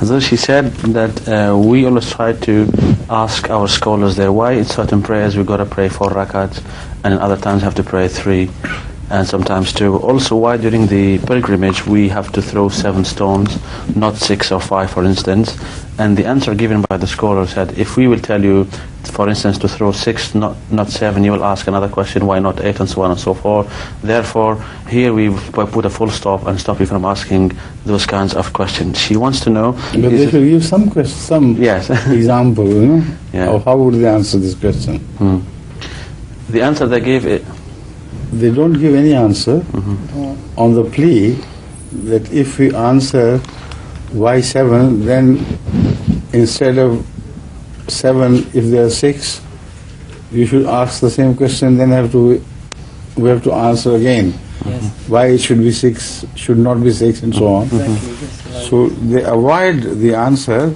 So she said that we always try to ask our scholars there why in certain prayers we got to pray 4 rakat and in other times have to pray 3 and sometimes 2. Also why during the pilgrimage we have to throw 7 stones, not 6 or 5 for instance. And the answer given by the scholar said if we will tell you for instance to throw 6 not 7, you will ask another question why not 8 and so on and so forth. Therefore here we put a full stop and stop you from asking those kinds of questions. She wants to know, but they should give some yes example, yeah. of how would they answer this question. The answer they gave they don't give any answer on the plea that if we answer why 7, then instead of 7, if there are 6, you should ask the same question, then we have to answer again. Yes. Why it should be 6, should not be 6, and so on. So they avoid the answer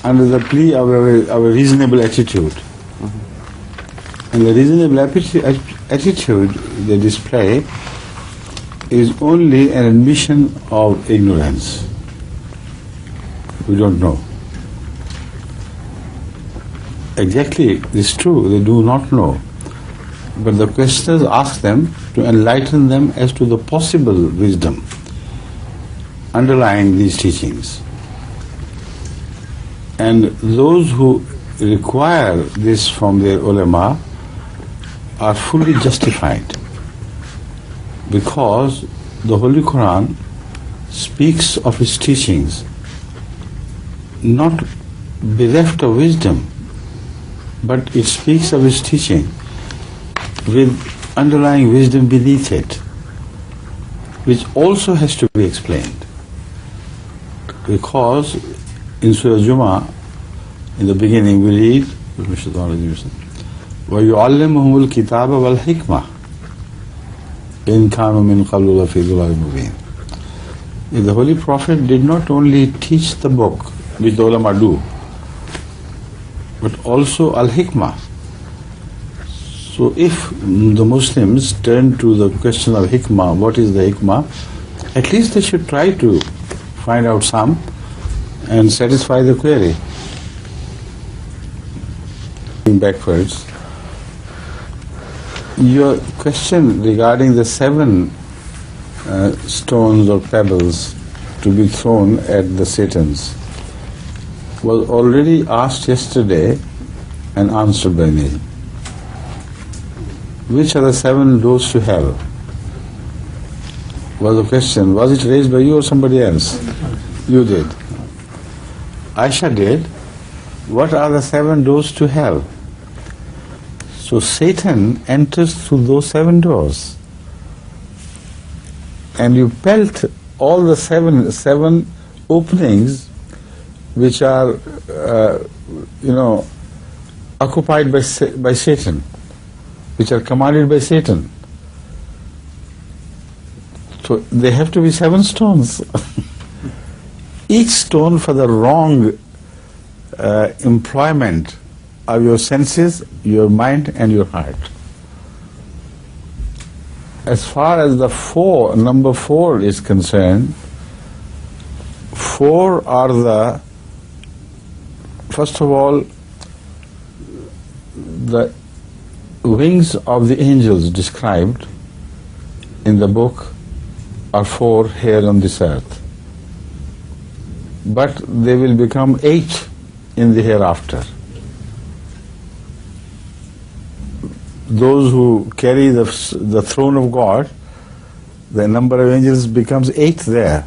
under the plea of a reasonable attitude. And the reasonable attitude they display is only an admission of ignorance. We don't know. Exactly, it's true, they do not know. But the questioners ask them to enlighten them as to the possible wisdom underlying these teachings. And those who require this from their ulama are fully justified, because the Holy Quran speaks of its teachings not bereft of wisdom, but it speaks of its teaching with underlying wisdom beneath it, which also has to be explained. Because in Surah Jummah, in the beginning we read, وَيُعَلِّمُهُمُ الْكِتَابَ وَالْحِكْمَةَ إِنْ كَانُوا مِنْ قَبْلُ لَفِي ضَلَالٍ مُبِينٍ. The Holy Prophet did not only teach the book, which the ulama do, but also al-hikmah. So if the Muslims turn to the question of hikmah, what is the hikmah, at least they should try to find out some and satisfy the query. Backwards, your question regarding the 7 stones or pebbles to be thrown at the Satans was already asked yesterday and answered by me. Which are the 7 doors to hell? Was the question. Was it raised by you or somebody else? You did. Aisha did. What are the 7 doors to hell? So Satan enters through those 7 doors. And you pelt all the seven openings which are, occupied by Satan, which are commanded by Satan. So they have to be 7 stones. Each stone for the wrong employment of your senses, your mind, and your heart. As far as the number 4 is concerned, 4 are first of all, the wings of the angels described in the book are 4 here on this earth. But they will become 8 in the hereafter. Those who carry the throne of God, the number of angels becomes 8 there.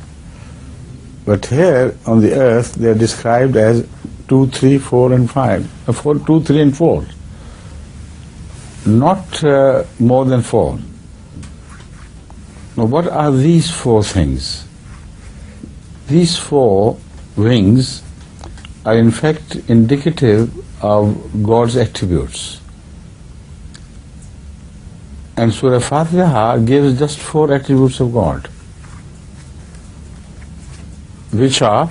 But here on the earth they are described as 2, 3, 4 and 5. 2, 3 and 4. Not more than 4. Now what are these 4 things? These 4 wings are in fact indicative of God's attributes. And Surah Fatiha gives just 4 attributes of God, which are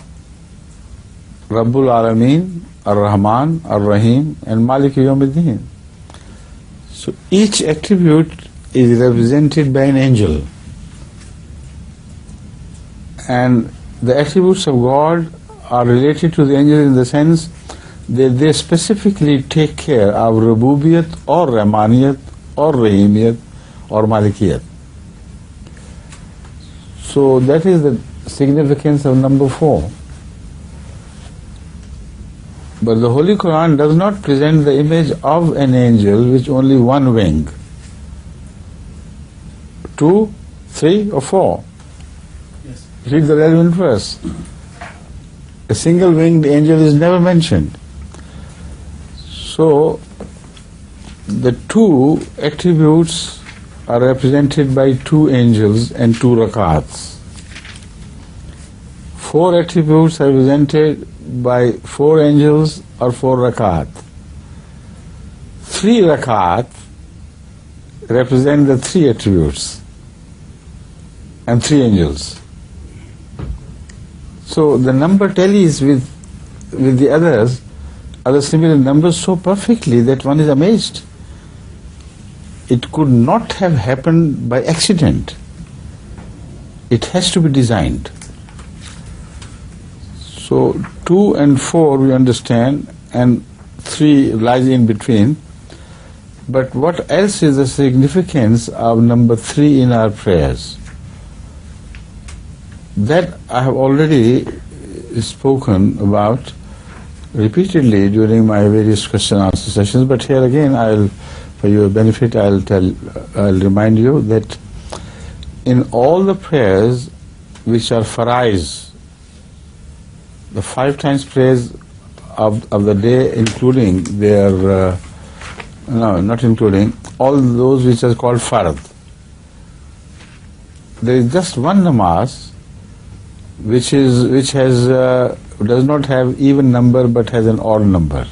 Rabbul Alameen, Ar-Rahman, Ar-Rahim, and Malik Yawmiddin. So each attribute is represented by an angel. And the attributes of God are related to the angels in the sense that they specifically take care of rububiyat or rahmaniyat or rahimiyat or malikiyat. So that is the significance of number 4. But the Holy Quran does not present the image of an angel with only one wing. 2, 3 or 4. Yes. Read the relevant verse. A single winged angel is never mentioned. So the 2 attributes are represented by 2 angels and 2 rakats. 4 attributes are represented by 4 angels or 4 rakat. 3 rakat represent the 3 attributes and 3 angels. So the number tallies with the others, other similar numbers so perfectly that one is amazed. It could not have happened by accident. It has to be designed. So 2 and 4 we understand, and 3 lies in between. But what else is the significance of number 3 in our prayers? That I have already spoken about repeatedly during my various question and answer sessions, but here again for your benefit I'll remind you that in all the prayers which are farz, the 5 times prayers of the day, including their not including all those which are called farz, there is just one namaz which does not have even number but has an odd number,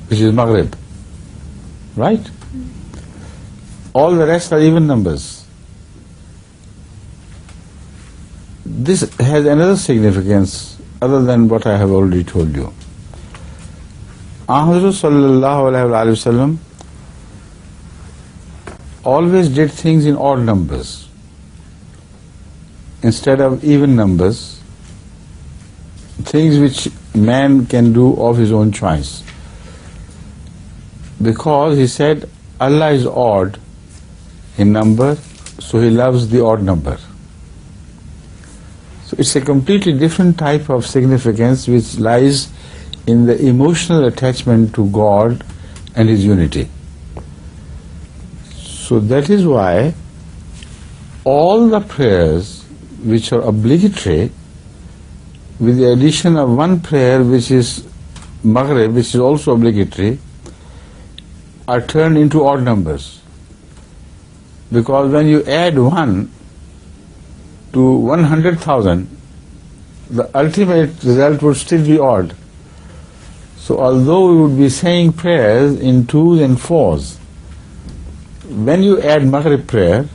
which is Maghrib, right? All the rest are even numbers. This has another significance other than what I have already told you. Ahmad sallallahu alaihi wasallam always did things in odd numbers instead of even numbers, things which man can do of his own choice. Because he said Allah is odd in number, so he loves the odd number. So it's a completely different type of significance which lies in the emotional attachment to God and His unity. So that is why all the prayers which are obligatory, with the addition of one prayer which is Maghrib, which is also obligatory, are turned into odd numbers. Because when you add 1 to 100,000, the ultimate result would still be odd. So although we would be saying prayers in 2s and 4s, when you add Maghrib prayer,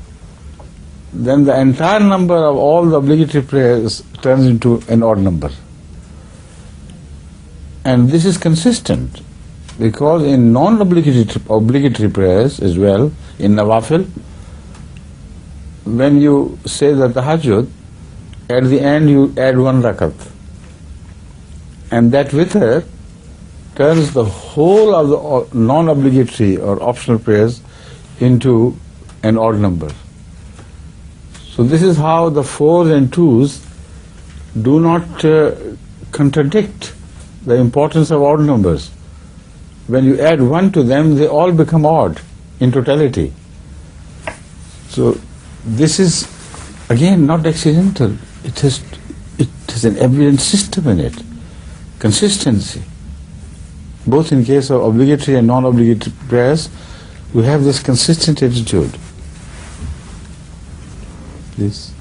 then the entire number of all the obligatory prayers turns into an odd number. And this is consistent because in non-obligatory prayers as well, in Nawafil, when you say the Tahajjud, at the end you add 1 rakat. And that witr turns the whole of the non-obligatory or optional prayers into an odd number. So this is how the 4s and 2s do not contradict the importance of odd numbers. When you add 1 to them, they all become odd in totality. So this is again not accidental. It has an evident system in it, consistency. Both in case of obligatory and non-obligatory prayers, we have this consistent attitude. Please.